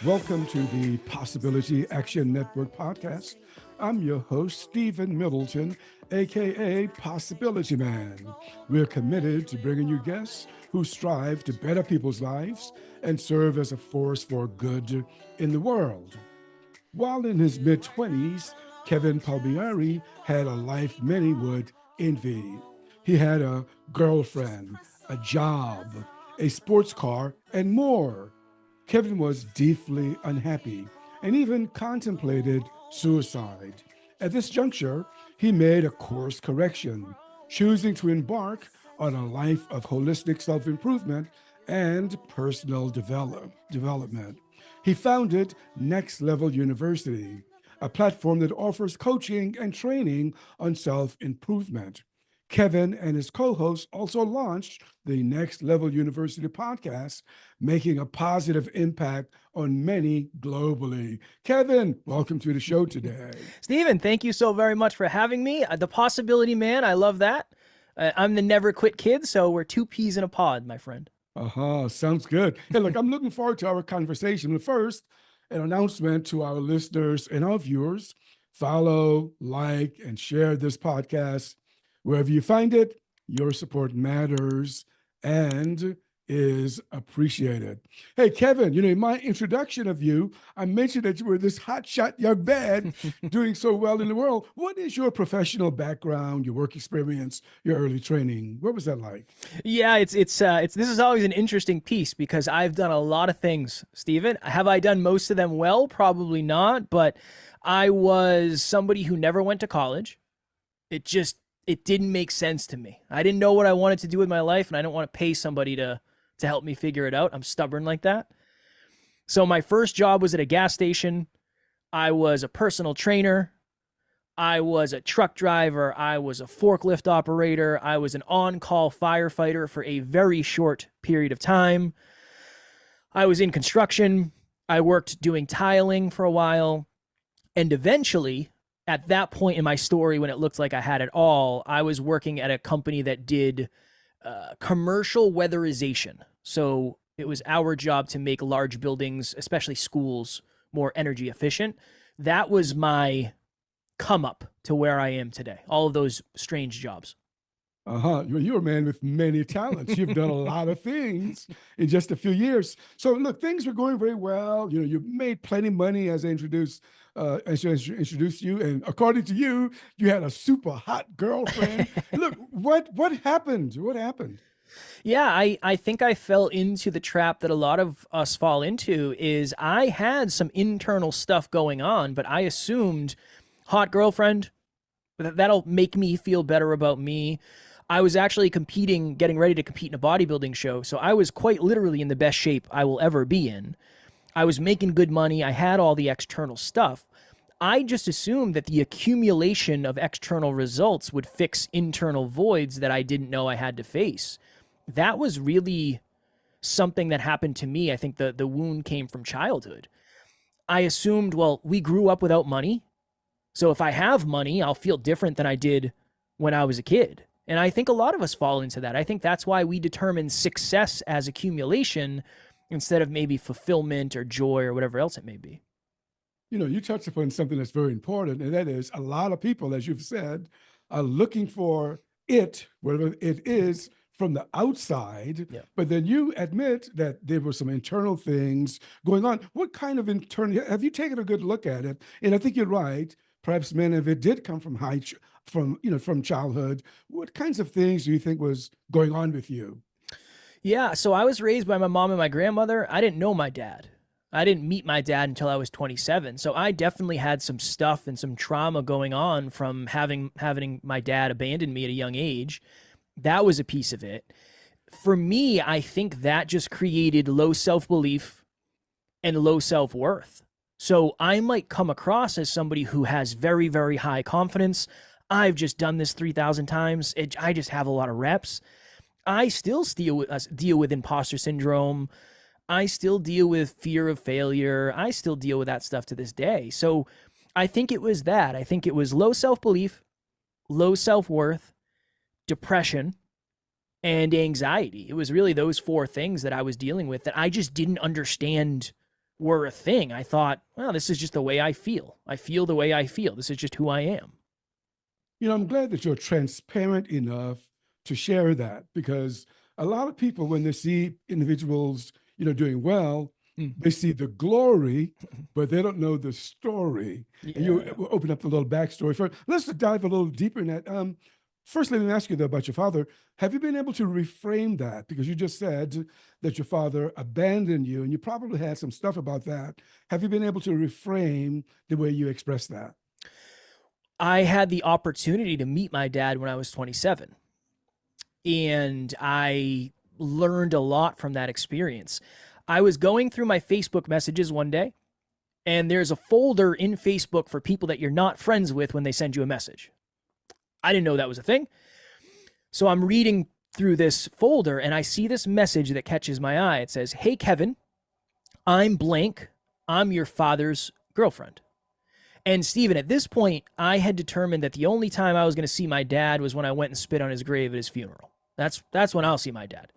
Welcome to the Possibility Action Network podcast. I'm your host, Stephen Middleton, aka Possibility Man. We're committed to bringing you guests who strive to better people's lives and serve as a force for good in the world. While in his mid 20s, Kevin Palmieri had a life many would envy. He had a girlfriend, a job, a sports car, and more. Kevin was deeply unhappy and even contemplated suicide. At this juncture, he made a course correction, choosing to embark on a life of holistic self improvement and personal development. He founded Next Level University, a platform that offers coaching and training on self improvement. Kevin and his co hosts also launched the Next Level University podcast, making a positive impact on many globally. Kevin, welcome to the show today. Stephen, thank you so very much for having me. The Possibility Man, I love that. I'm the never quit kid, so we're two peas in a pod, my friend. Sounds good. Hey, look, I'm looking forward to our conversation. But first, an announcement to our listeners and our viewers. Follow, like, and share this podcast. Wherever you find it, your support matters and is appreciated. Hey, Kevin, in my introduction of you, I mentioned that you were this hotshot young man doing so well in the world. What is your professional background, your work experience, your early training? What was that like? Yeah, it's this is always an interesting piece because I've done a lot of things, Stephen. Have I done most of them well? Probably not, but I was somebody who never went to college. It didn't make sense to me. I didn't know what I wanted to do with my life, and I didn't want to pay somebody to help me figure it out. I'm stubborn like that. So my first job was at a gas station. I was a personal trainer. I was a truck driver. I was a forklift operator. I was an on-call firefighter for a very short period of time. I was in construction. I worked doing tiling for a while. And eventually, at that point in my story, when it looked like I had it all, I was working at a company that did commercial weatherization. So it was our job to make large buildings, especially schools, more energy efficient. That was my come up to where I am today. All of those strange jobs. You're a man with many talents. You've done a lot of things in just a few years. So look, things were going very well. You made plenty of money as I introduced you. And according to you, you had a super hot girlfriend. Look, what happened? What happened? Yeah, I think I fell into the trap that a lot of us fall into is I had some internal stuff going on, but I assumed hot girlfriend, that'll make me feel better about me. I was actually getting ready to compete in a bodybuilding show. So I was quite literally in the best shape I will ever be in. I was making good money. I had all the external stuff. I just assumed that the accumulation of external results would fix internal voids that I didn't know I had to face. That was really something that happened to me. I think the wound came from childhood. I assumed, well, we grew up without money. So if I have money, I'll feel different than I did when I was a kid. And I think a lot of us fall into that. I think that's why we determine success as accumulation instead of maybe fulfillment or joy or whatever else it may be. You touched upon something that's very important, and that is a lot of people, as you've said, are looking for it, whatever it is, from the outside. Yeah. But then you admit that there were some internal things going on. What kind of internal, have you taken a good look at it? And I think you're right. Perhaps many of it did come from from childhood. What kinds of things do you think was going on with you? Yeah, so I was raised by my mom and my grandmother. I didn't know my dad. I didn't meet my dad until I was 27. So I definitely had some stuff and some trauma going on from having my dad abandon me at a young age. That was a piece of it. For me, I think that just created low self-belief and low self-worth. So I might come across as somebody who has very, very high confidence. I've just done this 3,000 times. I just have a lot of reps. I still deal with imposter syndrome. I still deal with fear of failure. I still deal with that stuff to this day. So I think it was that. I think it was low self-belief, low self-worth, depression, and anxiety. It was really those four things that I was dealing with that I just didn't understand were a thing, I thought, well, this is just the way I feel. I feel the way I feel. This is just who I am. I'm glad that you're transparent enough to share that, because a lot of people, when they see individuals, doing well, they see the glory, but they don't know the story. Yeah. And you open up the little backstory for. Let's dive a little deeper in that. First, let me ask you though about your father. Have you been able to reframe that? Because you just said that your father abandoned you, and you probably had some stuff about that. Have you been able to reframe the way you express that? I had the opportunity to meet my dad when I was 27, and I learned a lot from that experience. I was going through my Facebook messages one day, and there's a folder in Facebook for people that you're not friends with when they send you a message. I didn't know that was a thing. So I'm reading through this folder, and I see this message that catches my eye. It says, "Hey, Kevin, I'm blank. I'm your father's girlfriend." And Stephen, at this point, I had determined that the only time I was going to see my dad was when I went and spit on his grave at his funeral. That's when I'll see my dad.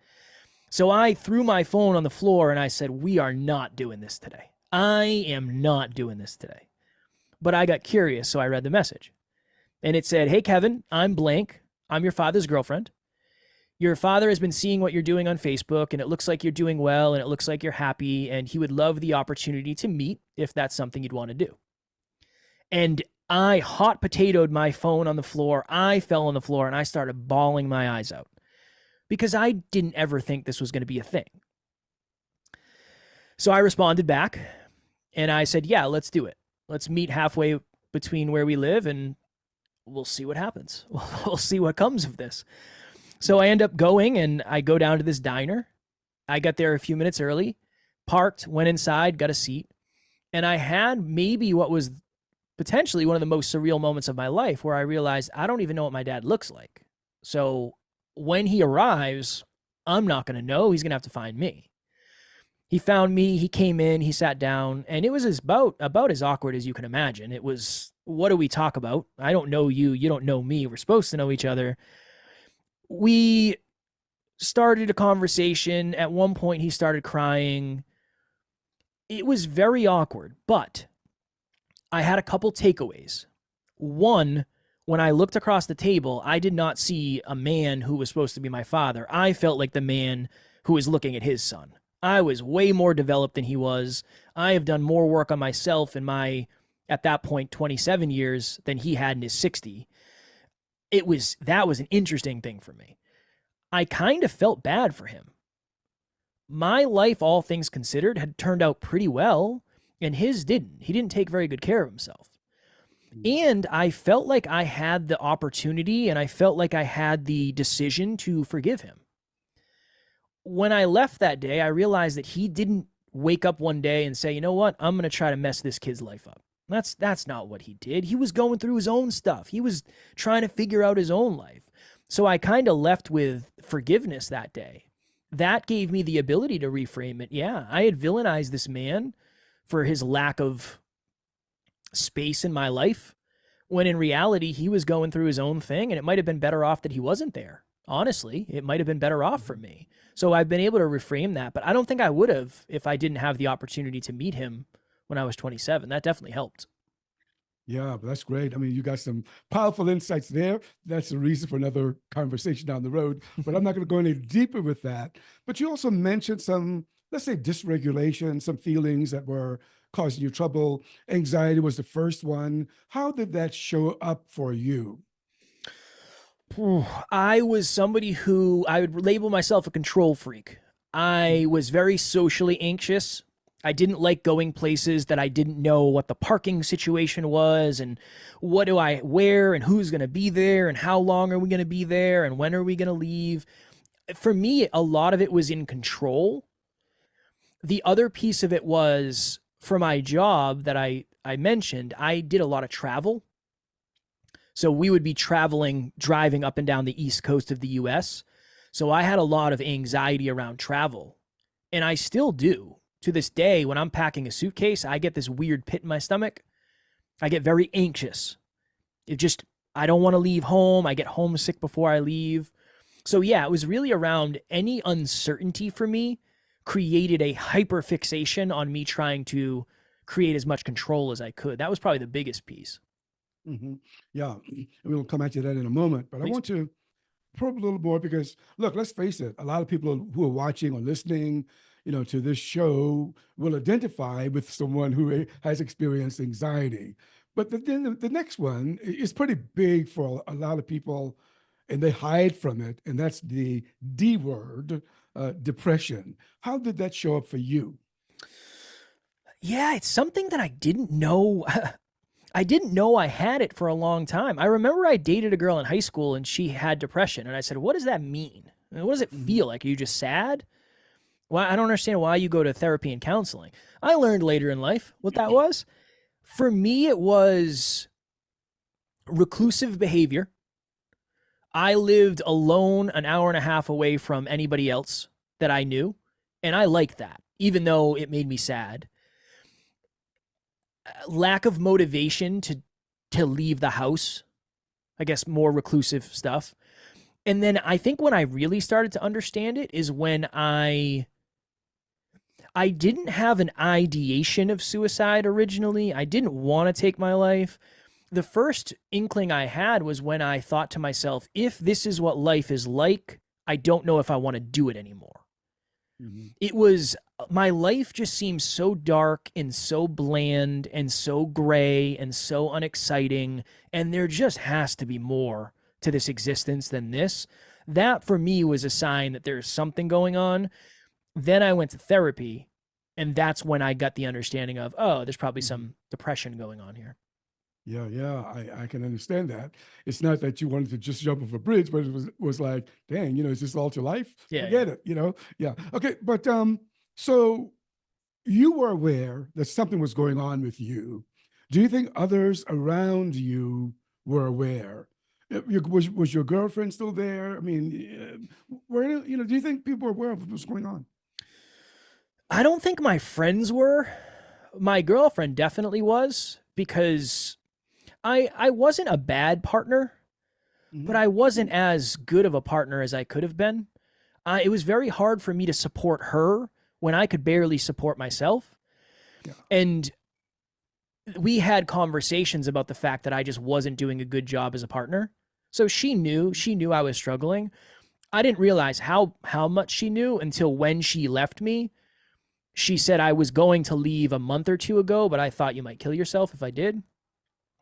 So I threw my phone on the floor and I said, "We are not doing this today. I am not doing this today." But I got curious, so I read the message. And it said, "Hey, Kevin, I'm blank. I'm your father's girlfriend. Your father has been seeing what you're doing on Facebook, and it looks like you're doing well, and it looks like you're happy, and he would love the opportunity to meet if that's something you'd want to do." And I hot potatoed my phone on the floor. I fell on the floor, and I started bawling my eyes out because I didn't ever think this was going to be a thing. So I responded back, and I said, "Yeah, let's do it. Let's meet halfway between where we live, and we'll see what happens. We'll see what comes of this." So I end up going, and I go down to this diner. I got there a few minutes early, parked, went inside, got a seat, and I had maybe what was potentially one of the most surreal moments of my life, where I realized I don't even know what my dad looks like. So when he arrives, I'm not going to know. He's going to have to find me. He found me. He came in. He sat down, and it was about as awkward as you can imagine. It was, what do we talk about? I don't know you. You don't know me. We're supposed to know each other. We started a conversation. At one point, he started crying. It was very awkward, but I had a couple takeaways. One, when I looked across the table, I did not see a man who was supposed to be my father. I felt like the man who was looking at his son. I was way more developed than he was. I have done more work on myself in my, at that point, 27 years than he had in his 60. That was an interesting thing for me. I kind of felt bad for him. My life, all things considered, had turned out pretty well, and his didn't. He didn't take very good care of himself. And I felt like I had the opportunity, and I felt like I had the decision to forgive him. When I left that day, I realized that he didn't wake up one day and say, "You know what, I'm going to try to mess this kid's life up." That's not what he did. He was going through his own stuff. He was trying to figure out his own life. So I kind of left with forgiveness that day. That gave me the ability to reframe it. Yeah, I had villainized this man for his lack of space in my life, when in reality, he was going through his own thing, and it might have been better off that he wasn't there. Honestly, it might have been better off for me. So I've been able to reframe that, but I don't think I would have if I didn't have the opportunity to meet him when I was 27. That definitely helped. Yeah, but that's great. I mean, you got some powerful insights there. That's a reason for another conversation down the road, but I'm not going to go any deeper with that. But you also mentioned some, let's say, dysregulation, some feelings that were causing you trouble. Anxiety was the first one. How did that show up for you? I was somebody who I would label myself a control freak. I was very socially anxious. I didn't like going places that I didn't know what the parking situation was, and what do I wear, and who's going to be there, and how long are we going to be there, and when are we going to leave. For me, a lot of it was in control. The other piece of it was, for my job that I mentioned, I did a lot of travel. So we would be traveling, driving up and down the East Coast of the US. So I had a lot of anxiety around travel. And I still do. To this day, when I'm packing a suitcase, I get this weird pit in my stomach. I get very anxious. I don't want to leave home. I get homesick before I leave. So yeah, it was really around any uncertainty for me created a hyper fixation on me trying to create as much control as I could. That was probably the biggest piece. Mm-hmm. Yeah, we'll come at you that in a moment, but I Please. want to probe a little more because, look, let's face it, a lot of people who are watching or listening, to this show will identify with someone who has experienced anxiety. But then the next one is pretty big for a lot of people, and they hide from it, and that's the D word, depression. How did that show up for you? Yeah, it's something that I didn't know. I didn't know I had it for a long time. I remember I dated a girl in high school and she had depression. And I said, what does that mean? What does it feel like? Are you just sad? Well, I don't understand why you go to therapy and counseling. I learned later in life what that was. For me, it was reclusive behavior. I lived alone an hour and a half away from anybody else that I knew. And I liked that, even though it made me sad. Lack of motivation to leave the house, I guess more reclusive stuff. And then I think when I really started to understand it is when I didn't have an ideation of suicide originally. I didn't want to take my life. The first inkling I had was when I thought to myself, if this is what life is like, I don't know if I want to do it anymore. Mm-hmm. It was, my life just seems so dark and so bland and so gray and so unexciting. And there just has to be more to this existence than this. That for me was a sign that there's something going on. Then I went to therapy, and that's when I got the understanding of, oh, there's probably some depression going on here. Yeah, I can understand that. It's not that you wanted to just jump off a bridge, but it was like, dang, is this all to life? Yeah, Forget it, Yeah. Okay, but so you were aware that something was going on with you. Do you think others around you were aware? Was your girlfriend still there? I mean, do you think people were aware of what was going on? I don't think my friends were. My girlfriend definitely was, because I wasn't a bad partner, but I wasn't as good of a partner as I could have been. It was very hard for me to support her when I could barely support myself. Yeah. And we had conversations about the fact that I just wasn't doing a good job as a partner. So she knew I was struggling. I didn't realize how much she knew until when she left me. She said I was going to leave a month or two ago, but I thought you might kill yourself if I did.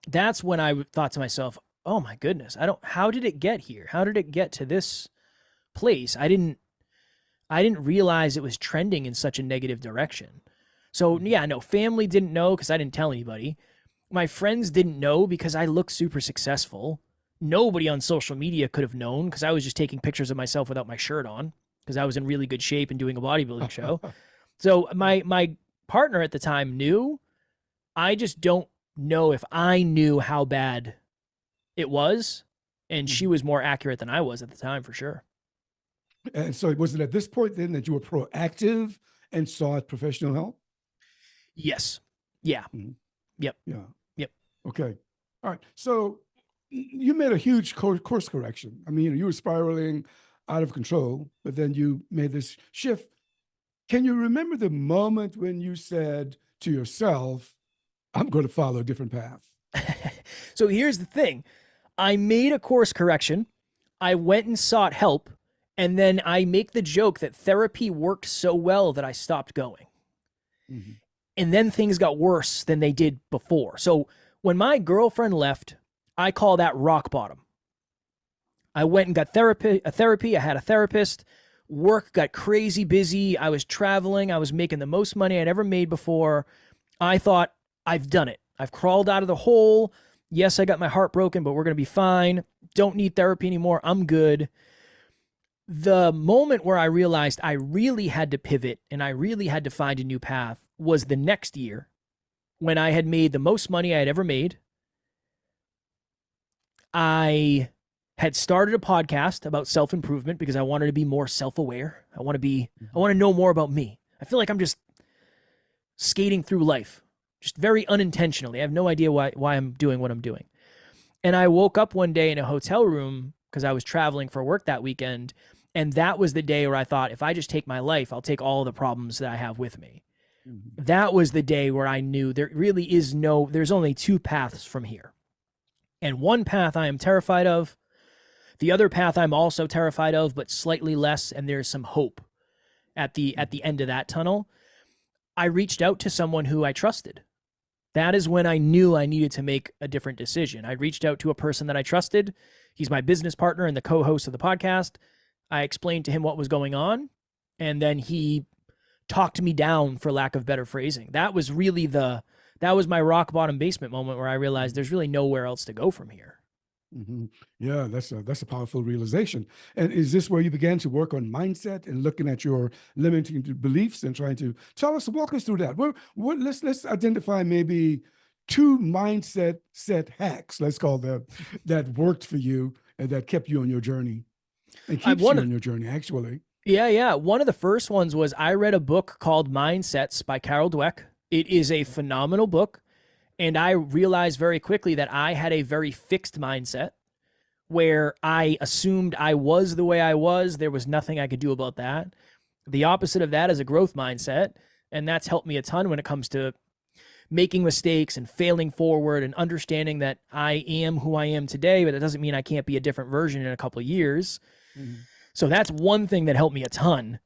That's when I thought to myself, oh my goodness, how did it get here? How did it get to this place? I didn't realize it was trending in such a negative direction. So yeah, no, family didn't know because I didn't tell anybody. My friends didn't know because I looked super successful. Nobody on social media could have known because I was just taking pictures of myself without my shirt on because I was in really good shape and doing a bodybuilding show. So my partner at the time knew. I just don't know if I knew how bad it was, and she was more accurate than I was at the time, for sure. And so was it at this point then that you were proactive and sought professional help? Yes. Yeah. Mm-hmm. Yep. Yeah. Yep. Okay. All right. So you made a huge course correction. I mean, you were spiraling out of control, but then you made this shift. Can you remember the moment when you said to yourself, I'm going to follow a different path? So here's the thing. I made a course correction. I went and sought help. And then I make the joke that therapy worked so well that I stopped going. Mm-hmm. And then things got worse than they did before. So when my girlfriend left, I call that rock bottom. I went and got therapy. I had a therapist. Work got crazy busy. I was traveling. I was making the most money I'd ever made before. I thought, I've done it. I've crawled out of the hole. Yes, I got my heart broken, but we're going to be fine. Don't need therapy anymore. I'm good. The moment where I realized I really had to pivot and I really had to find a new path was the next year when I had made the most money I had ever made. I had started a podcast about self-improvement because I wanted to be more self-aware. I want to know more about me. I feel like I'm just skating through life, just very unintentionally. I have no idea why I'm doing what I'm doing. And I woke up one day in a hotel room because I was traveling for work that weekend, And that was the day where I thought, if I just take my life, I'll take all the problems that I have with me. Mhm. That was the day where I knew there's only two paths from here. And one path I am terrified of. The other path I'm also terrified of, but slightly less. And there's some hope at the end of that tunnel. I reached out to someone who I trusted. That is when I knew I needed to make a different decision. I reached out to a person that I trusted. He's my business partner and the co-host of the podcast. I explained to him what was going on, and then he talked me down, for lack of better phrasing. That was my rock bottom basement moment where I realized there's really nowhere else to go from here. Mm-hmm. Yeah, that's a powerful realization. And is this where you began to work on mindset and looking at your limiting beliefs and trying to walk us through that? Let's identify maybe two mindset set hacks, let's call them, that worked for you and that kept you on your journey and keeps you on your journey, actually. Yeah. One of the first ones was I read a book called Mindsets by Carol Dweck. It is a phenomenal book. And I realized very quickly that I had a very fixed mindset where I assumed I was the way I was. There was nothing I could do about that. The opposite of that is a growth mindset. And that's helped me a ton when it comes to making mistakes and failing forward and understanding that I am who I am today, but that doesn't mean I can't be a different version in a couple of years. Mm-hmm. So that's one thing that helped me a ton.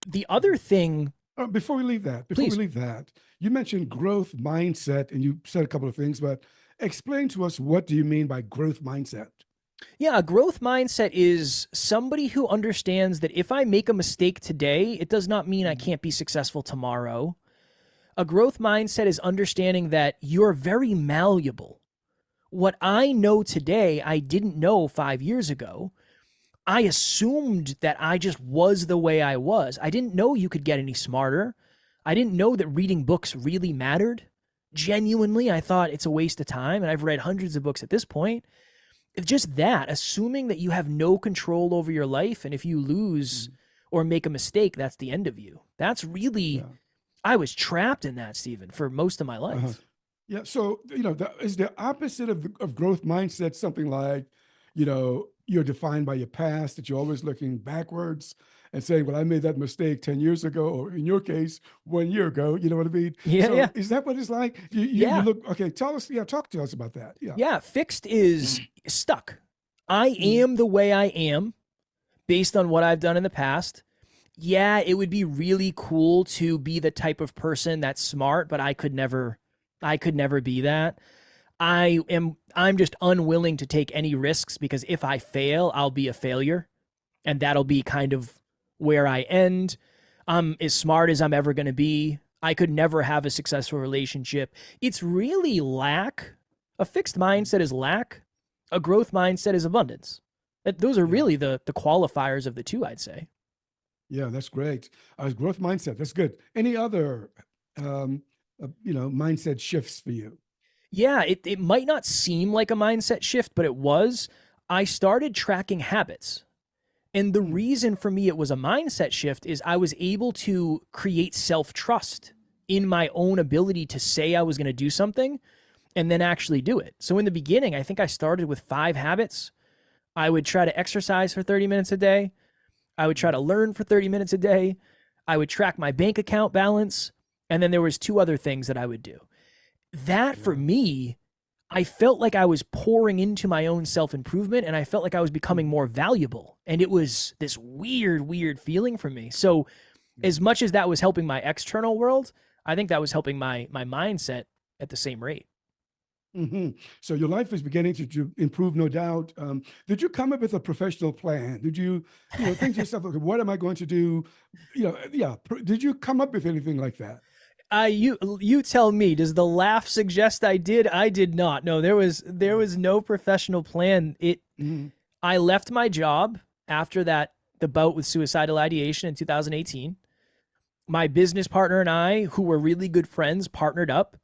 The other thing... Before we leave that, you mentioned growth mindset and you said a couple of things, but explain to us, what do you mean by growth mindset? Yeah, a growth mindset is somebody who understands that if I make a mistake today, it does not mean I can't be successful tomorrow. A growth mindset is understanding that you're very malleable. What I know today, I didn't know 5 years ago. I assumed that I just was the way I was. I didn't know you could get any smarter. I didn't know that reading books really mattered. Genuinely, I thought it's a waste of time, and I've read hundreds of books at this point. It's just that, assuming that you have no control over your life, and if you lose or make a mistake, that's the end of you. That's really, I was trapped in that, Stephen, for most of my life. Yeah, so, is the opposite of growth mindset something like, you're defined by your past, that you're always looking backwards and saying, well, I made that mistake 10 years ago, or in your case, 1 year ago, you know what I mean? Yeah. Is that what it's like? You look, okay, talk to us about that. Yeah, fixed is stuck. I am the way I am based on what I've done in the past. Yeah, it would be really cool to be the type of person that's smart, but I could never be that. I'm just unwilling to take any risks, because if I fail, I'll be a failure, and that'll be kind of where I end. I'm as smart as I'm ever going to be. I could never have a successful relationship. It's really lack. A fixed mindset is lack. A growth mindset is abundance. Those are really the qualifiers of the two, I'd say. Yeah, that's great. Growth mindset, that's good. Any other, mindset shifts for you? Yeah, it might not seem like a mindset shift, but it was. I started tracking habits. And the reason for me it was a mindset shift is I was able to create self-trust in my own ability to say I was going to do something and then actually do it. So in the beginning, I think I started with 5 habits. I would try to exercise for 30 minutes a day. I would try to learn for 30 minutes a day. I would track my bank account balance. And then there was 2 other things that I would do. That for me, I felt like I was pouring into my own self-improvement, and I felt like I was becoming more valuable. And it was this weird feeling for me. So as much as that was helping my external world, I think that was helping my mindset at the same rate. Mm-hmm. So your life is beginning to improve, no doubt. Did you come up with a professional plan? Did you, think to yourself, okay, what am I going to do? Did you come up with anything like that? You tell me. Does the laugh suggest I did? I did not. No, there was no professional plan. I left my job after the bout with suicidal ideation in 2018. My business partner and I, who were really good friends, partnered up,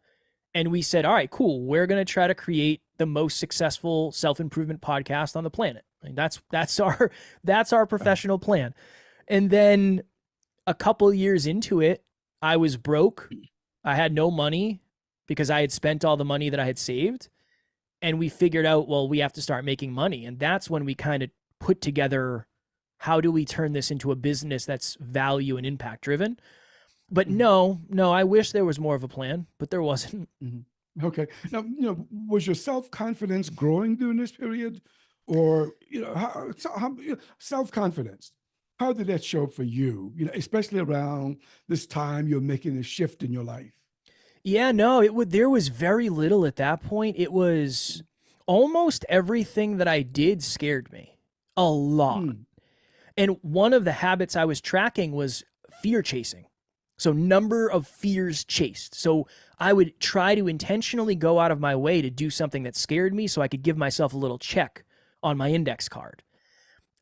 and we said, all right, cool. We're going to try to create the most successful self-improvement podcast on the planet. And that's our professional plan. And then a couple years into it, I was broke. I had no money because I had spent all the money that I had saved. And we figured out, well, we have to start making money. And that's when we kind of put together how do we turn this into a business that's value and impact driven? But no, I wish there was more of a plan, but there wasn't. Okay. Now, was your self-confidence growing during this period, or self-confidence? How did that show up for you? Especially around this time you're making a shift in your life. Yeah, no, there was very little at that point. It was almost everything that I did scared me a lot. And one of the habits I was tracking was fear chasing. So number of fears chased. So I would try to intentionally go out of my way to do something that scared me so I could give myself a little check on my index card.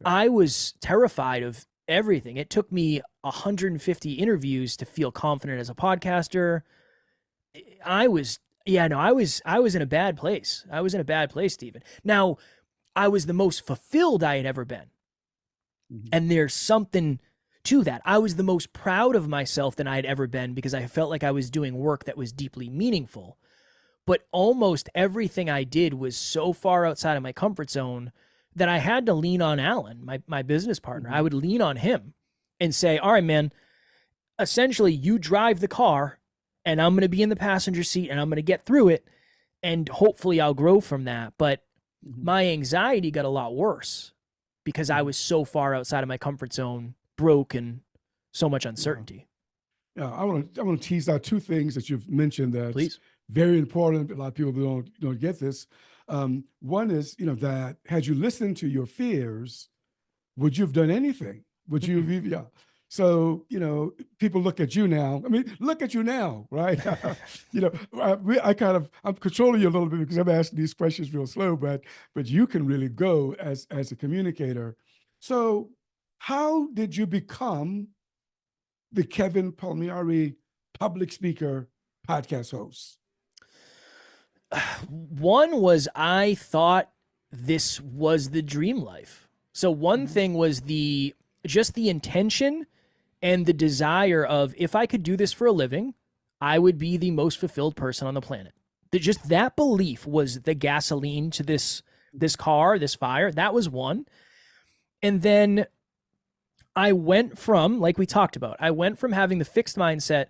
I was terrified of everything. It took me 150 interviews to feel confident as a podcaster. I was in a bad place. I was in a bad place, Stephen. Now, I was the most fulfilled I had ever been. And there's something to that. I was the most proud of myself than I had ever been because I felt like I was doing work that was deeply meaningful. But almost everything I did was so far outside of my comfort zone that I had to lean on Alan, my business partner. I would lean on him and say, all right, man, essentially you drive the car and I'm going to be in the passenger seat and I'm going to get through it. And hopefully I'll grow from that. But my anxiety got a lot worse because I was so far outside of my comfort zone, broke, and so much uncertainty. Yeah, I want to tease out two things that you've mentioned that's Please. very important. A lot of people don't get this. One is, that had you listened to your fears, would you have done anything? Would you have, yeah. So, people look at you now. I mean, look at you now, right? I'm controlling you a little bit because I'm asking these questions real slow, but you can really go as a communicator. So how did you become the Kevin Palmieri public speaker podcast host? One was I thought this was the dream life. So one thing was just the intention and the desire of, if I could do this for a living, I would be the most fulfilled person on the planet. Just that belief was the gasoline to this car, this fire. That was one. And then I went from, like we talked about, having the fixed mindset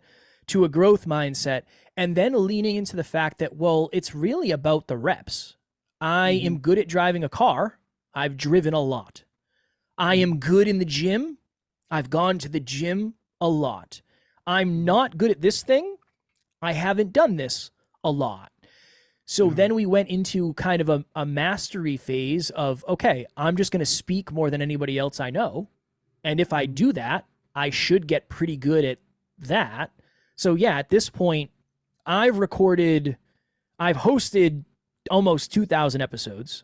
to a growth mindset, and then leaning into the fact that, well, it's really about the reps. I am good at driving a car. I've driven a lot. I am good in the gym. I've gone to the gym a lot. I'm not good at this thing. I haven't done this a lot. So then we went into kind of a mastery phase of, okay, I'm just going to speak more than anybody else I know. And if I do that, I should get pretty good at that. So yeah, at this point, I've hosted almost 2,000 episodes.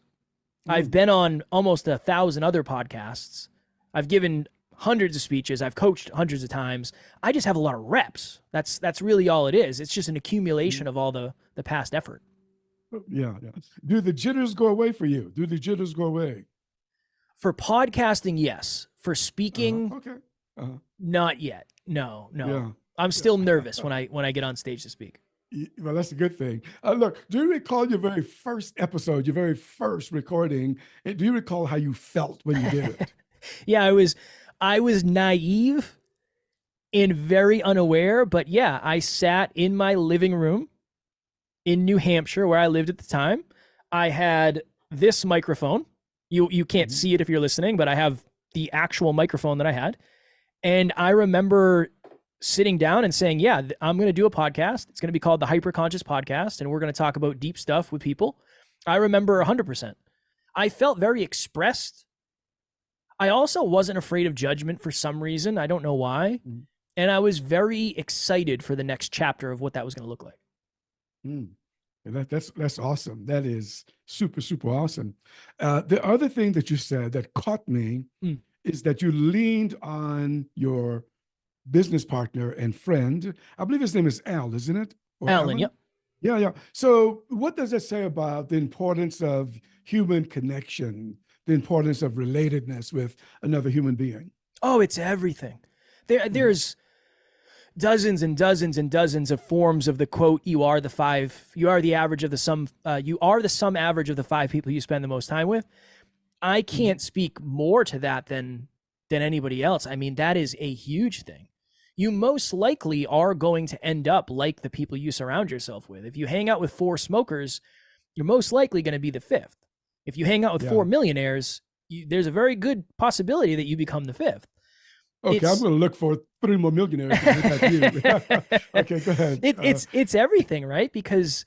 I've been on almost 1,000 other podcasts. I've given hundreds of speeches. I've coached hundreds of times. I just have a lot of reps. That's really all it is. It's just an accumulation of all the past effort. Yeah. Do the jitters go away for you? Do the jitters go away? For podcasting, yes. For speaking, not yet. No. Yeah. I'm still nervous when I get on stage to speak. Well, that's a good thing. Look, do you recall your very first episode, your very first recording? And do you recall how you felt when you did it? Yeah, I was naive and very unaware, but yeah, I sat in my living room in New Hampshire where I lived at the time. I had this microphone. You can't see it if you're listening, but I have the actual microphone that I had. And I remember sitting down and saying, yeah, I'm going to do a podcast. It's going to be called the Hyperconscious Podcast, and we're going to talk about deep stuff with people. I remember 100%. I felt very expressed. I also wasn't afraid of judgment for some reason. I don't know why. And I was very excited for the next chapter of what that was going to look like. That's awesome. That is super, super awesome. The other thing that you said that caught me is that you leaned on your business partner and friend. I believe his name is Al, isn't it? Or Alan, yep. Yeah. So what does that say about the importance of human connection, the importance of relatedness with another human being? Oh, it's everything. There's dozens and dozens and dozens of forms of the quote, you are the sum average of the 5 people you spend the most time with. I can't speak more to that than than anybody else, I mean, that is a huge thing. You most likely are going to end up like the people you surround yourself with. If you hang out with 4 smokers, you're most likely going to be the 5th. If you hang out with 4 millionaires, there's a very good possibility that you become the 5th. Okay, I'm going to look for 3 more millionaires to look at you. Okay, go ahead. It's everything, right? Because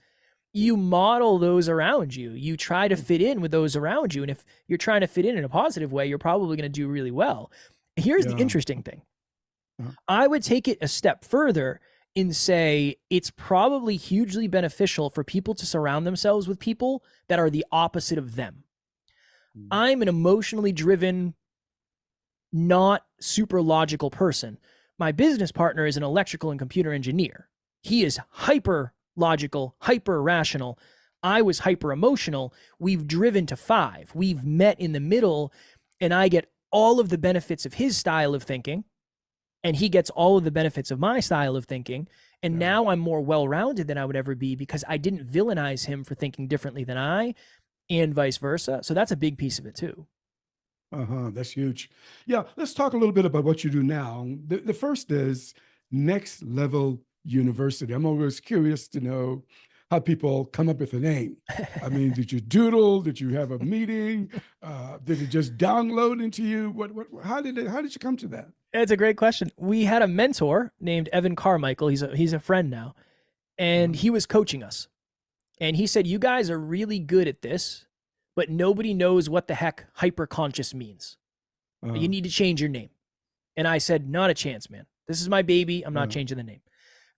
you model those around you. You try to fit in with those around you. And if you're trying to fit in a positive way, you're probably going to do really well. Here's the interesting thing. I would take it a step further and say it's probably hugely beneficial for people to surround themselves with people that are the opposite of them. I'm an emotionally driven, not super logical person. My business partner is an electrical and computer engineer. He is hyper logical, hyper rational. I was hyper emotional. We've driven to 5. We've met in the middle, and I get all of the benefits of his style of thinking, and he gets all of the benefits of my style of thinking. And now I'm more well-rounded than I would ever be because I didn't villainize him for thinking differently than I, and vice versa. So that's a big piece of it too. That's huge. Yeah, let's talk a little bit about what you do now. The first is Next Level University. I'm always curious to know how people come up with a name. I mean, did you doodle? Did you have a meeting? Did it just download into you? How did you come to that? It's a great question. We had a mentor named Evan Carmichael. He's a friend now, and he was coaching us. And he said, "You guys are really good at this, but nobody knows what the heck hyperconscious means. You need to change your name." And I said, "Not a chance, man. This is my baby. I'm not changing the name."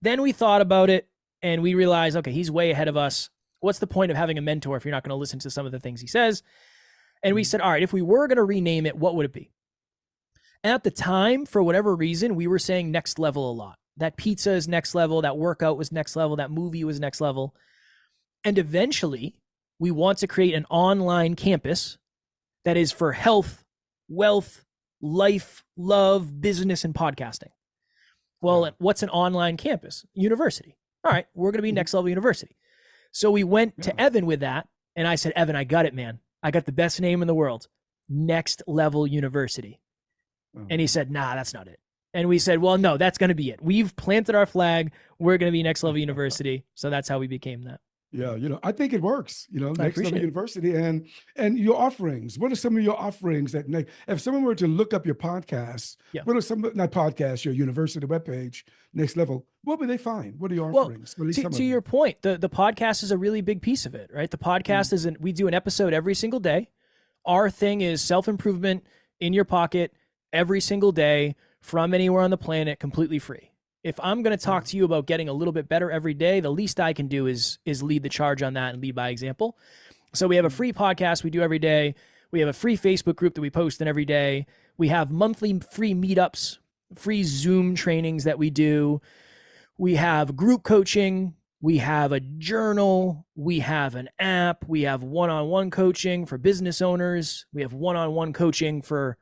Then we thought about it, and we realized, okay, he's way ahead of us. What's the point of having a mentor if you're not going to listen to some of the things he says? And we said, all right, if we were going to rename it, what would it be? At the time, for whatever reason, we were saying next level a lot. That pizza is next level. That workout was next level. That movie was next level. And eventually, we want to create an online campus that is for health, wealth, life, love, business, and podcasting. Well, what's an online campus? University. All right, we're going to be Next Level University. So we went to Evan with that, and I said, "Evan, I got it, man. I got the best name in the world, Next Level University." And he said, "Nah, that's not it." And we said, "Well, no, that's going to be it. We've planted our flag. We're going to be Next Level University." So that's how we became that. Yeah, I think it works, Next Level University and your offerings. What are some of your offerings that if someone were to look up your podcast, what are not podcasts, your university webpage, Next Level, what would they find? What are your offerings? Well, to your point, the podcast is a really big piece of it, right? The podcast we do an episode every single day. Our thing is self-improvement in your pocket every single day from anywhere on the planet, completely free. If I'm going to talk to you about getting a little bit better every day, the least I can do is lead the charge on that and lead by example. So we have a free podcast we do every day. We have a free Facebook group that we post in every day. We have monthly free meetups, free Zoom trainings that we do. We have group coaching. We have a journal. We have an app. We have one-on-one coaching for business owners. We have one-on-one coaching for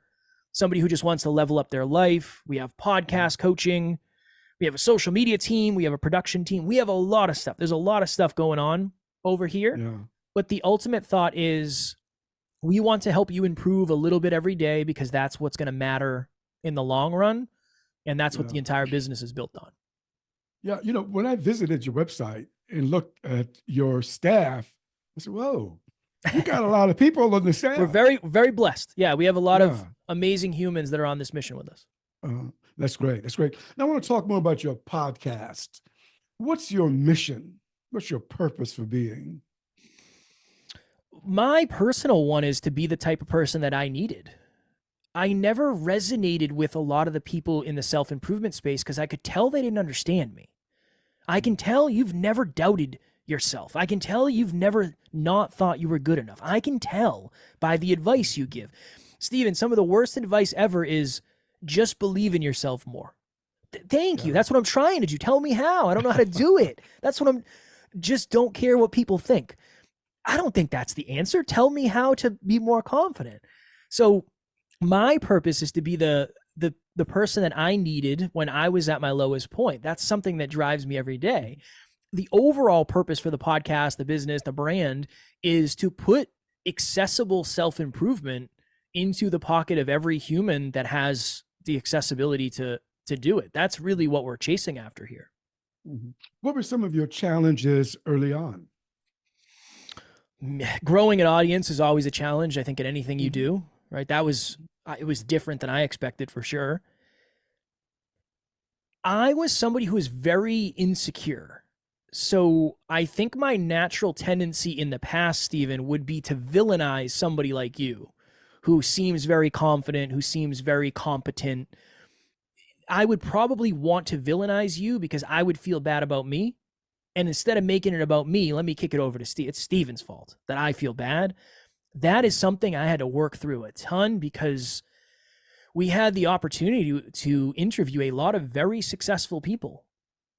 somebody who just wants to level up their life. We have podcast coaching. We have a social media team. We have a production team. We have a lot of stuff. There's a lot of stuff going on over here. Yeah. But the ultimate thought is we want to help you improve a little bit every day because that's what's going to matter in the long run. And that's what the entire business is built on. Yeah. When I visited your website and looked at your staff, I said, whoa, you got a lot of people on the staff. We're very, very blessed. Yeah. We have a lot of amazing humans that are on this mission with us. That's great. That's great. Now I want to talk more about your podcast. What's your mission? What's your purpose for being? My personal one is to be the type of person that I needed. I never resonated with a lot of the people in the self-improvement space because I could tell they didn't understand me. I can tell you've never doubted yourself. I can tell you've never not thought you were good enough. I can tell by the advice you give. Stephen, some of the worst advice ever is just believe in yourself more. Thank you. That's what I'm trying to do. Tell me how. I don't know how to do it. That's what just don't care what people think. I don't think that's the answer. Tell me how to be more confident. So my purpose is to be the person that I needed when I was at my lowest point. That's something that drives me every day. The overall purpose for the podcast, the business, the brand is to put accessible self-improvement into the pocket of every human that has the accessibility to do it. That's really what we're chasing after here. What were some of your challenges early on? Growing an audience is always a challenge, I think, in anything you do, right? It was different than I expected, for sure. I was somebody who was very insecure. So I think my natural tendency in the past, Stephen, would be to villainize somebody like you, who seems very confident, who seems very competent. I would probably want to villainize you because I would feel bad about me. And instead of making it about me, let me kick it over to Steve. It's Steven's fault that I feel bad. That is something I had to work through a ton because we had the opportunity to interview a lot of very successful people.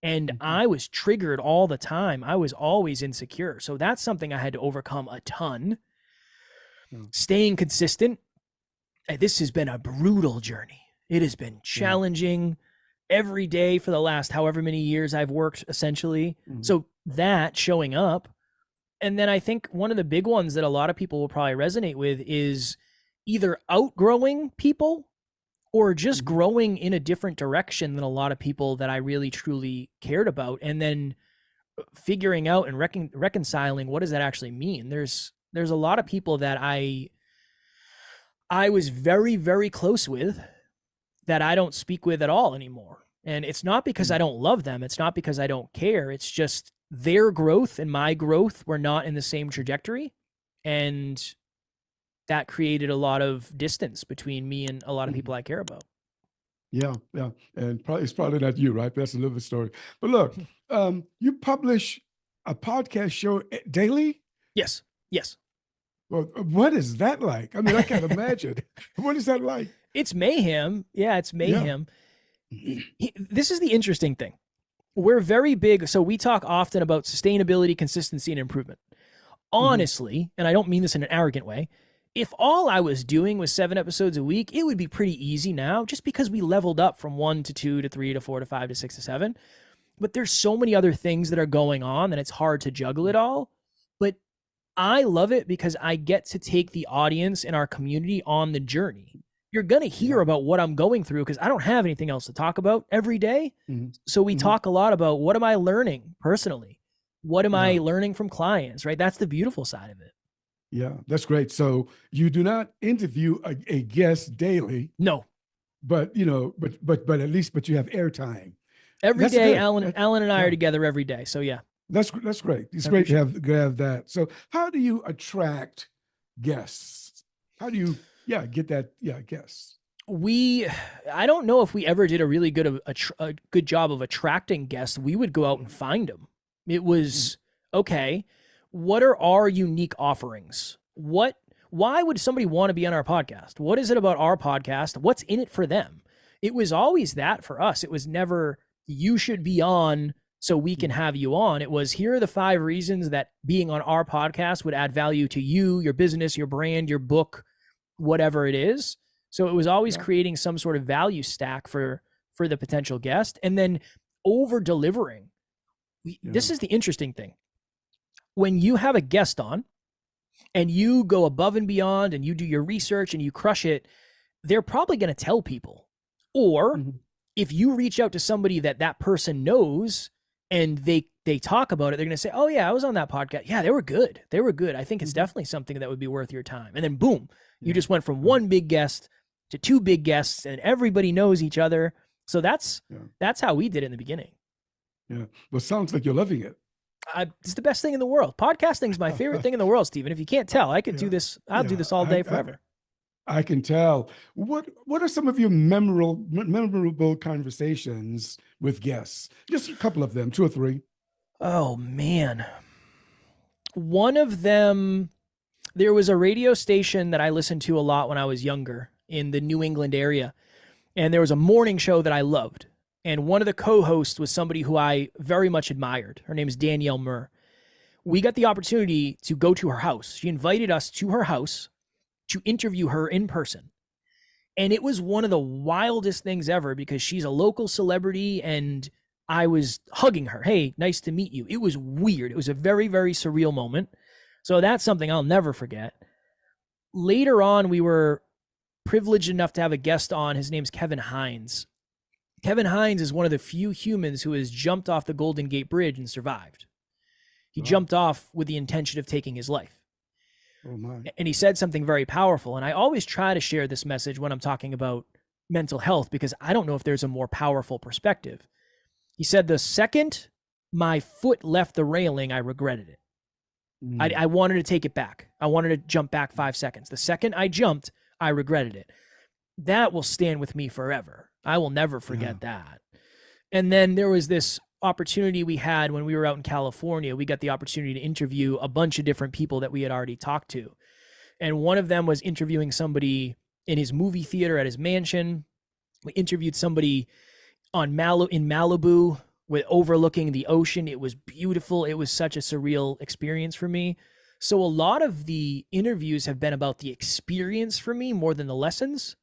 And I was triggered all the time. I was always insecure. So that's something I had to overcome a ton. Staying consistent. This has been a brutal journey. It has been challenging every day for the last however many years I've worked, essentially. So that showing up. And then I think one of the big ones that a lot of people will probably resonate with is either outgrowing people or just growing in a different direction than a lot of people that I really truly cared about. And then figuring out and reconciling, what does that actually mean? There's a lot of people that I was very, very close with that I don't speak with at all anymore. And it's not because I don't love them. It's not because I don't care. It's just their growth and my growth were not in the same trajectory. And that created a lot of distance between me and a lot of people I care about. Yeah. And it's probably not you, right? That's a little bit story. But look, you publish a podcast show daily? Yes. Well, what is that like? I mean, I can't imagine. What is that like? It's mayhem. Yeah, it's mayhem. Yeah. This is the interesting thing. We're very big. So we talk often about sustainability, consistency, and improvement. Honestly, and I don't mean this in an arrogant way, if all I was doing was 7 episodes a week, it would be pretty easy now just because we leveled up from 1 to 2 to 3 to 4 to 5 to 6 to 7. But there's so many other things that are going on that it's hard to juggle it all. But I love it because I get to take the audience and our community on the journey. You're going to hear about what I'm going through because I don't have anything else to talk about every day. So we talk a lot about what am I learning personally? What am I learning from clients, right? That's the beautiful side of it. Yeah, that's great. So you do not interview a guest daily. No. But, but at least you have airtime. Every day, Alan and I are together every day. So yeah. That's great. It's great to have that. So how do you attract guests? How do you get that guests? I don't know if we ever did a really good job of attracting guests. We would go out and find them. It was okay. What are our unique offerings? Why would somebody want to be on our podcast? What is it about our podcast? What's in it for them? It was always that for us. It was never you should be on so we can have you on. It was here are the 5 reasons that being on our podcast would add value to you, your business, your brand, your book, whatever it is. So it was always creating some sort of value stack for the potential guest and then over delivering. This is the interesting thing. When you have a guest on and you go above and beyond and you do your research and you crush it, they're probably going to tell people. Or if you reach out to somebody that person knows and they talk about it, they're going to say, oh yeah, I was on that podcast. Yeah, they were good. I think it's definitely something that would be worth your time. And then boom, you just went from one big guest to 2 big guests and everybody knows each other. So that's how we did it in the beginning. Yeah. Well, sounds like you're loving it. It's the best thing in the world. Podcasting is my favorite thing in the world, Stephen. If you can't tell, I could do this. I'll do this all day forever. I can tell. What are some of your memorable conversations with guests? Just a couple of them, 2 or 3. Oh man. One of them, there was a radio station that I listened to a lot when I was younger in the New England area. And there was a morning show that I loved. And one of the co-hosts was somebody who I very much admired. Her name is Danielle Murr. We got the opportunity to go to her house. She invited us to her house to interview her in person. And it was one of the wildest things ever because she's a local celebrity and I was hugging her. Hey, nice to meet you. It was weird. It was a very, very surreal moment. So that's something I'll never forget. Later on, we were privileged enough to have a guest on. His name's Kevin Hines. Kevin Hines is one of the few humans who has jumped off the Golden Gate Bridge and survived. He jumped off with the intention of taking his life. Oh my. And he said something very powerful. And I always try to share this message when I'm talking about mental health, because I don't know if there's a more powerful perspective. He said, the second my foot left the railing, I regretted it. I wanted to take it back. I wanted to jump back 5 seconds. The second I jumped, I regretted it. That will stand with me forever. I will never forget that. And then there was this opportunity we had when we were out in California. We got the opportunity to interview a bunch of different people that we had already talked to. And one of them was interviewing somebody in his movie theater at his mansion. We interviewed somebody in Malibu with overlooking the ocean. It was beautiful. It was such a surreal experience for me. So a lot of the interviews have been about the experience for me more than the lessons,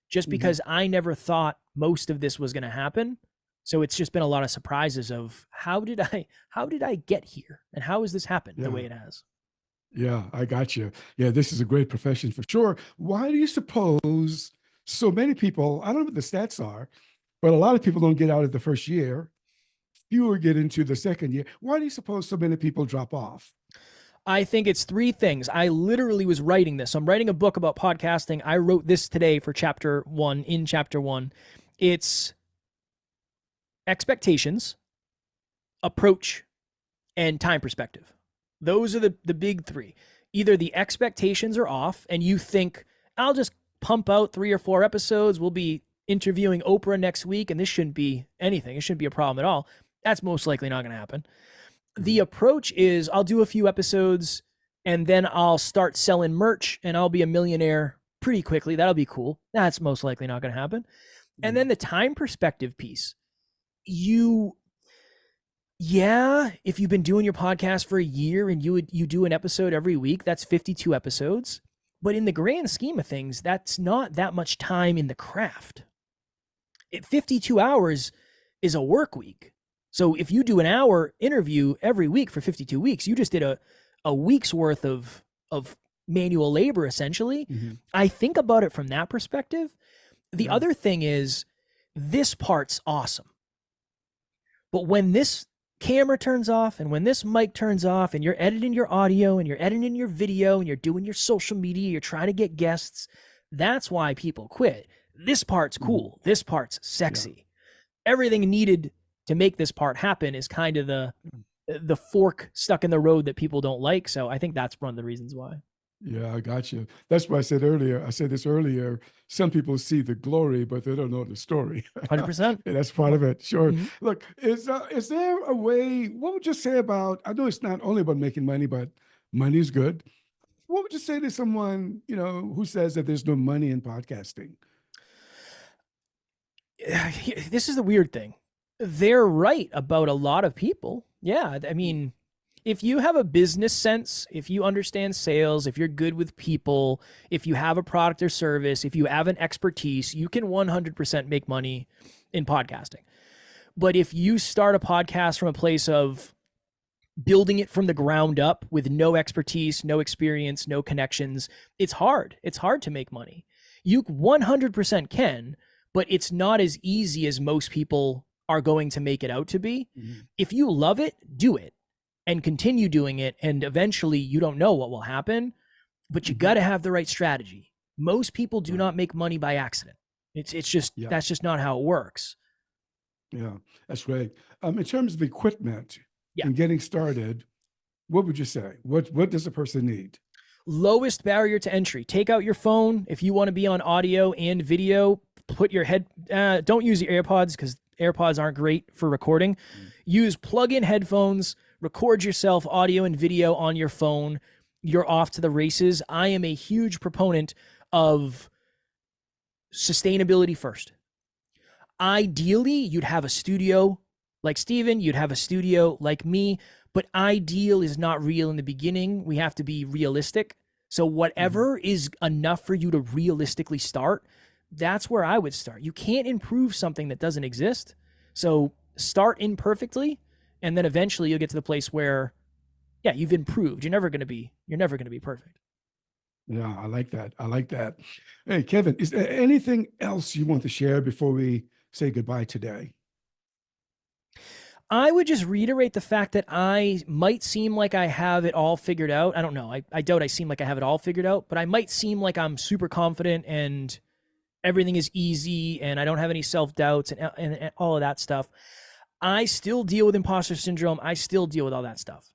just because I never thought most of this was going to happen. So it's just been a lot of surprises of how did I get here, and how has this happened the way it has? Yeah, I got you. Yeah, this is a great profession for sure. Why do you suppose so many people, I don't know what the stats are, but a lot of people don't get out of the first year. Fewer get into the second year. Why do you suppose so many people drop off? I think it's three things. I literally was writing this. I'm writing a book about podcasting. I wrote this today for chapter 1. In chapter 1, it's expectations, approach, and time perspective. Those are the big three. Either the expectations are off and you think, I'll just pump out 3 or 4 episodes. We'll be interviewing Oprah next week, and this shouldn't be anything. It shouldn't be a problem at all. That's most likely not going to happen. The approach is I'll do a few episodes and then I'll start selling merch and I'll be a millionaire pretty quickly. That'll be cool. That's most likely not going to happen. And then the time perspective piece. If you've been doing your podcast for a year and you do an episode every week, that's 52 episodes. But in the grand scheme of things, that's not that much time in the craft. 52 hours is a work week. So if you do an hour interview every week for 52 weeks, you just did a week's worth of manual labor, essentially. I think about it from that perspective. The other thing is, this part's awesome. But when this camera turns off and when this mic turns off and you're editing your audio and you're editing your video and you're doing your social media, you're trying to get guests, that's why people quit. This part's cool. This part's sexy. Everything needed to make this part happen is kind of the fork stuck in the road that people don't like. So I think that's one of the reasons why. Yeah, I got you. That's why I said this earlier, some people see the glory, but they don't know the story. 100%. Yeah, that's part of it. Sure. Look, is there a way, what would you say about, I know it's not only about making money, but money is good. What would you say to someone, who says that there's no money in podcasting? This is the weird thing. They're right about a lot of people. Yeah. I mean, if you have a business sense, if you understand sales, if you're good with people, if you have a product or service, if you have an expertise, you can 100% make money in podcasting. But if you start a podcast from a place of building it from the ground up with no expertise, no experience, no connections, it's hard. It's hard to make money. You 100% can, but it's not as easy as most people are going to make it out to be. If you love it, do it and continue doing it. And eventually you don't know what will happen, but you got to have the right strategy. Most people do not make money by accident. It's just, that's just not how it works. Yeah, that's great. In terms of equipment and getting started, what would you say? What does a person need? Lowest barrier to entry. Take out your phone. If you want to be on audio and video, put your don't use your AirPods because AirPods aren't great for recording. Use plug-in headphones, record yourself audio and video on your phone. You're off to the races. I am a huge proponent of sustainability first. Ideally, you'd have a studio like Steven, you'd have a studio like me, but ideal is not real in the beginning. We have to be realistic. So whatever is enough for you to realistically start, that's where I would start. You can't improve something that doesn't exist. So start imperfectly, and then eventually you'll get to the place where, you've improved. You're never going to be perfect. Yeah, I like that. I like that. Hey, Kevin, is there anything else you want to share before we say goodbye today? I would just reiterate the fact that I might seem like I have it all figured out. I don't know. I doubt I seem like I have it all figured out, but I might seem like I'm super confident and everything is easy and I don't have any self doubts and all of that stuff. I still deal with imposter syndrome. I still deal with all that stuff. Mhm.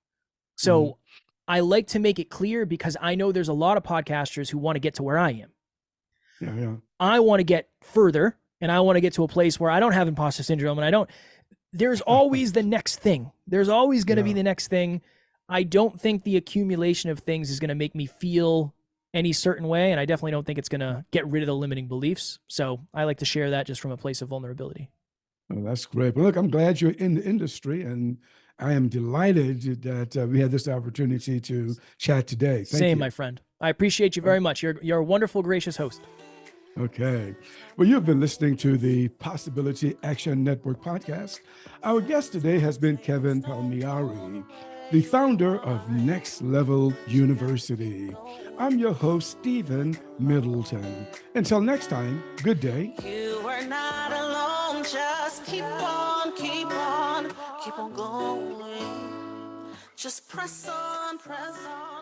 So I like to make it clear because I know there's a lot of podcasters who want to get to where I am. Yeah, yeah. I want to get further and I want to get to a place where I don't have imposter syndrome and I don't. There's always the next thing. There's always going to be Yeah. the next thing. I don't think the accumulation of things is going to make me feel any certain way. And I definitely don't think it's going to get rid of the limiting beliefs. So I like to share that just from a place of vulnerability. Oh, that's great. Well, look, I'm glad you're in the industry, and I am delighted that we had this opportunity to chat today. Thank Same, my you. friend. I appreciate you Uh, very much. You're a wonderful, gracious host. Okay. Well, you've been listening to the Possibility Action Network podcast. Our guest today has been Kevin Palmieri, the founder of Next Level University. I'm your host, Stephen Middleton. Until next time, good day. You are not alone. Just keep on, keep on, keep on going. Just press on, press on.